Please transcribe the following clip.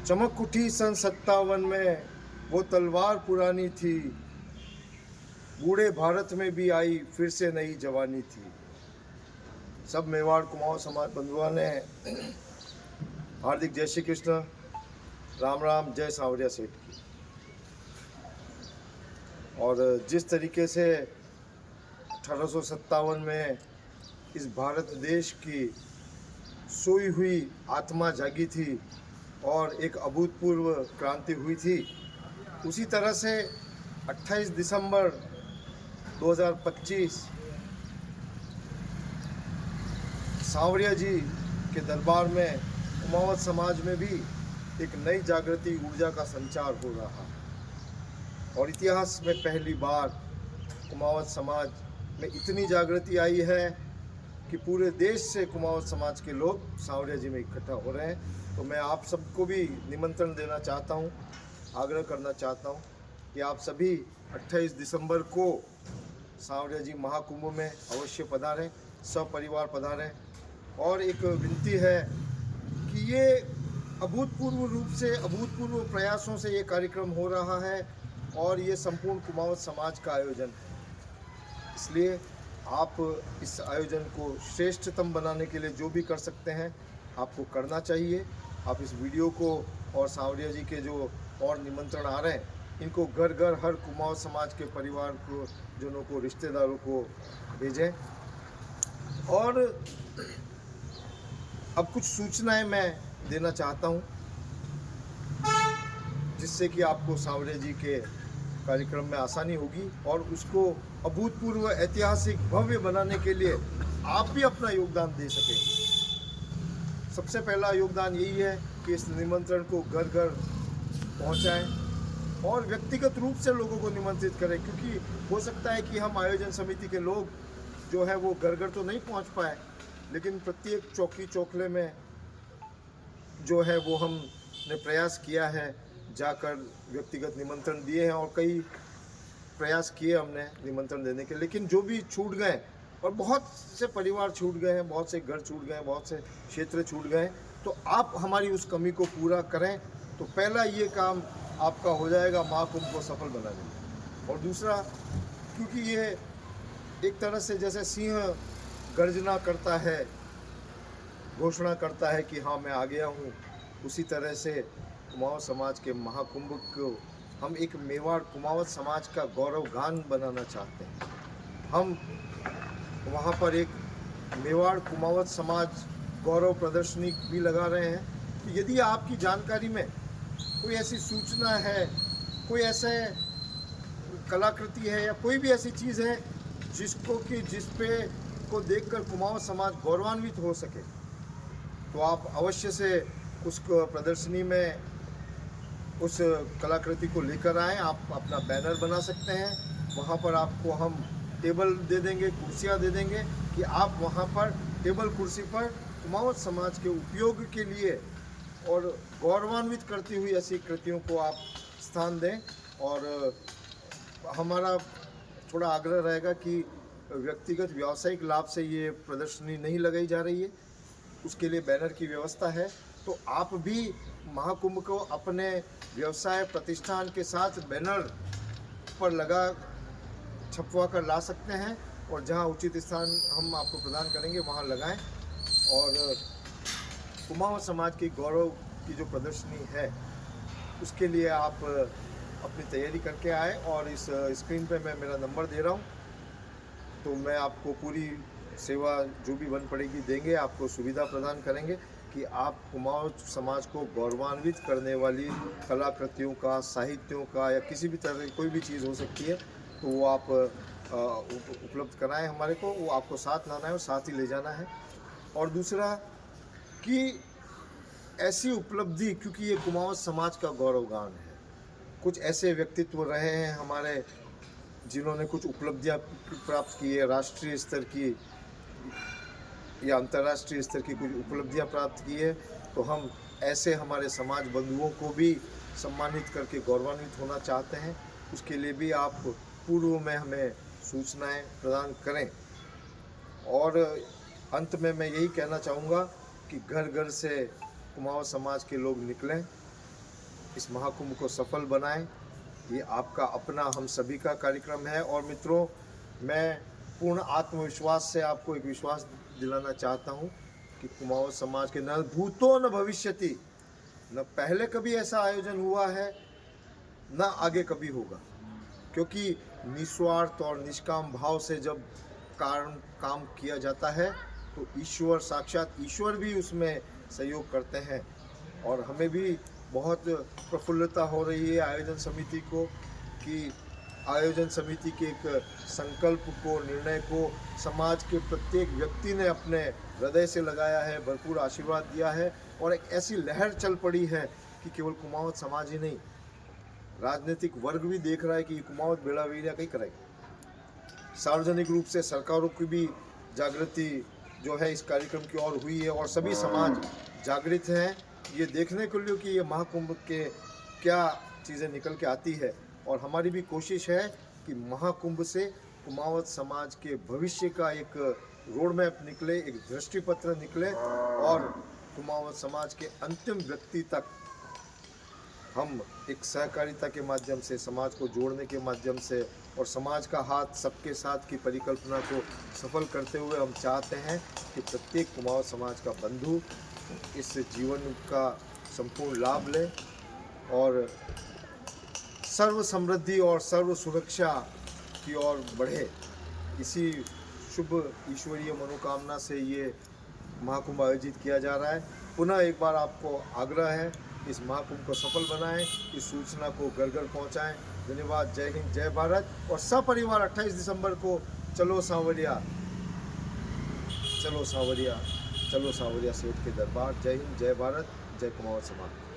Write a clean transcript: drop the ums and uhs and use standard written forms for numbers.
चमक उठी सन 57 में, वो तलवार पुरानी थी। बूढ़े भारत में भी आई फिर से नई जवानी थी। सब मेवाड़ कुमाऊं समाज बंधुओं ने हार्दिक जय श्री कृष्ण, राम राम, जय सांवरिया सेठ की। और जिस तरीके से 1857 में इस भारत देश की सोई हुई आत्मा जागी थी और एक अभूतपूर्व क्रांति हुई थी, उसी तरह से 28 दिसंबर 2025 सांवरिया जी के दरबार में कुमावत समाज में भी एक नई जागृति ऊर्जा का संचार हो रहा। और इतिहास में पहली बार कुमावत समाज में इतनी जागृति आई है कि पूरे देश से कुमावत समाज के लोग सांवरिया जी में इकट्ठा हो रहे हैं। तो मैं आप सबको भी निमंत्रण देना चाहता हूं, आग्रह करना चाहता हूं कि आप सभी 28 दिसंबर को सांवरिया जी महाकुंभ में अवश्य पधारें, सपरिवार पधारें। और एक विनती है कि ये अभूतपूर्व रूप से, अभूतपूर्व प्रयासों से ये कार्यक्रम हो रहा है और ये संपूर्ण कुमावत समाज का आयोजन है। इसलिए आप इस आयोजन को श्रेष्ठतम बनाने के लिए जो भी कर सकते हैं आपको करना चाहिए। आप इस वीडियो को और सांवरिया जी के जो और निमंत्रण आ रहे हैं इनको घर घर हर कुमावत समाज के परिवार को, जनों को, रिश्तेदारों को भेजें। और अब कुछ सूचनाएं मैं देना चाहता हूं जिससे कि आपको सांवरिया जी के कार्यक्रम में आसानी होगी और उसको अभूतपूर्व, ऐतिहासिक, भव्य बनाने के लिए आप भी अपना योगदान दे सकें। सबसे पहला योगदान यही है कि इस निमंत्रण को घर घर पहुंचाएं और व्यक्तिगत रूप से लोगों को निमंत्रित करें, क्योंकि हो सकता है कि हम आयोजन समिति के लोग जो है वो घर घर तो नहीं पहुंच पाए, लेकिन प्रत्येक चौकी चौखले में जो है वो हमने प्रयास किया है, जाकर व्यक्तिगत निमंत्रण दिए हैं और कई प्रयास किए हमने निमंत्रण देने के। लेकिन जो भी छूट गए, और बहुत से परिवार छूट गए हैं, बहुत से घर छूट गए, बहुत से क्षेत्र छूट गए, तो आप हमारी उस कमी को पूरा करें तो पहला ये काम आपका हो जाएगा महाकुंभ को सफल बनाने में। और दूसरा, क्योंकि ये एक तरह से जैसे सिंह गर्जना करता है, घोषणा करता है कि हाँ मैं आ गया हूँ, उसी तरह से कुमाऊं समाज के महाकुंभ को हम एक मेवाड़ कुमावत समाज का गौरवगान बनाना चाहते हैं। हम वहाँ पर एक मेवाड़ कुमावत समाज गौरव प्रदर्शनी भी लगा रहे हैं कि यदि आपकी जानकारी में कोई ऐसी सूचना है, कोई ऐसे कलाकृति है या कोई भी ऐसी चीज़ है जिस पे को देखकर कुमाऊं समाज गौरवान्वित हो सके, तो आप अवश्य से उस प्रदर्शनी में उस कलाकृति को लेकर आएँ। आप अपना बैनर बना सकते हैं, वहाँ पर आपको हम टेबल दे देंगे, कुर्सियाँ दे देंगे कि आप वहाँ पर टेबल कुर्सी पर कुमावत समाज के उपयोग के लिए और गौरवान्वित करती हुई ऐसी कृतियों को आप स्थान दें। और हमारा थोड़ा आग्रह रहेगा कि व्यक्तिगत व्यावसायिक लाभ से ये प्रदर्शनी नहीं लगाई जा रही है, उसके लिए बैनर की व्यवस्था है। तो आप भी महाकुंभ को अपने व्यवसाय प्रतिष्ठान के साथ बैनर पर लगा छपवा कर ला सकते हैं और जहां उचित स्थान हम आपको प्रदान करेंगे वहां लगाएं। और कुमाऊं समाज की गौरव की जो प्रदर्शनी है उसके लिए आप अपनी तैयारी करके आए। और इस स्क्रीन पे मैं मेरा नंबर दे रहा हूं, तो मैं आपको पूरी सेवा जो भी बन पड़ेगी देंगे, आपको सुविधा प्रदान करेंगे कि आप कुमाऊं समाज को गौरवान्वित करने वाली कलाकृतियों का, साहित्यों का या किसी भी तरह की कोई भी चीज़ हो सकती है तो वो आप उपलब्ध कराएं हमारे को। वो आपको साथ लाना है और साथ ही ले जाना है। और दूसरा कि ऐसी उपलब्धि, क्योंकि ये कुमाऊं समाज का गौरवगान है, कुछ ऐसे व्यक्तित्व रहे हैं हमारे जिन्होंने कुछ उपलब्धियां प्राप्त की है, राष्ट्रीय स्तर की या अंतर्राष्ट्रीय स्तर की कुछ उपलब्धियां प्राप्त की है, तो हम ऐसे हमारे समाज बंधुओं को भी सम्मानित करके गौरवान्वित होना चाहते हैं। उसके लिए भी आप पूर्व में हमें सूचनाएं प्रदान करें। और अंत में मैं यही कहना चाहूँगा कि घर घर से कुमाऊं समाज के लोग निकलें इस महाकुंभ को सफल बनाएं। ये आपका अपना, हम सभी का कार्यक्रम है। और मित्रों, मैं पूर्ण आत्मविश्वास से आपको एक विश्वास दिलाना चाहता हूँ कि कुमाऊँ समाज के न भूतो न भविष्यति, न पहले कभी ऐसा आयोजन हुआ है, न आगे कभी होगा। क्योंकि निस्वार्थ और निष्काम भाव से जब काम किया जाता है तो ईश्वर, साक्षात ईश्वर भी उसमें सहयोग करते हैं। और हमें भी बहुत प्रफुल्लता हो रही है आयोजन समिति को, कि आयोजन समिति के एक संकल्प को, निर्णय को समाज के प्रत्येक व्यक्ति ने अपने हृदय से लगाया है, भरपूर आशीर्वाद दिया है। और एक ऐसी लहर चल पड़ी है कि केवल कुमाऊँ समाज ही नहीं, राजनीतिक वर्ग भी देख रहा है कि कुमाऊँ बेड़ावीरिया कहीं करेगा। सार्वजनिक रूप से सरकारों की भी जागृति जो है इस कार्यक्रम की ओर हुई है, और सभी समाज जागृत हैं ये देखने के लिए कि ये महाकुंभ के क्या चीज़ें निकल के आती है। और हमारी भी कोशिश है कि महाकुंभ से कुमाऊँ समाज के भविष्य का एक रोड मैप निकले, एक दृष्टिपत्र निकले, और कुमाऊँ समाज के अंतिम व्यक्ति तक हम एक सहकारिता के माध्यम से, समाज को जोड़ने के माध्यम से और समाज का हाथ सबके साथ की परिकल्पना को सफल करते हुए हम चाहते हैं कि प्रत्येक कुमाऊँ समाज का बंधु इस जीवन का संपूर्ण लाभ ले और सर्व समृद्धि और सर्व सुरक्षा की ओर बढ़े। इसी शुभ ईश्वरीय मनोकामना से ये महाकुंभ आयोजित किया जा रहा है। पुनः एक बार आपको आग्रह है, इस महाकुंभ को सफल बनाएं, इस सूचना को घर घर पहुँचाएँ। धन्यवाद। जय हिंद, जय भारत। और सपरिवार 28 दिसंबर को चलो सांवरिया, चलो सांवरिया, चलो सांवरिया सेठ के दरबार। जय हिंद, जय भारत, जय कुमाऊँ समाज।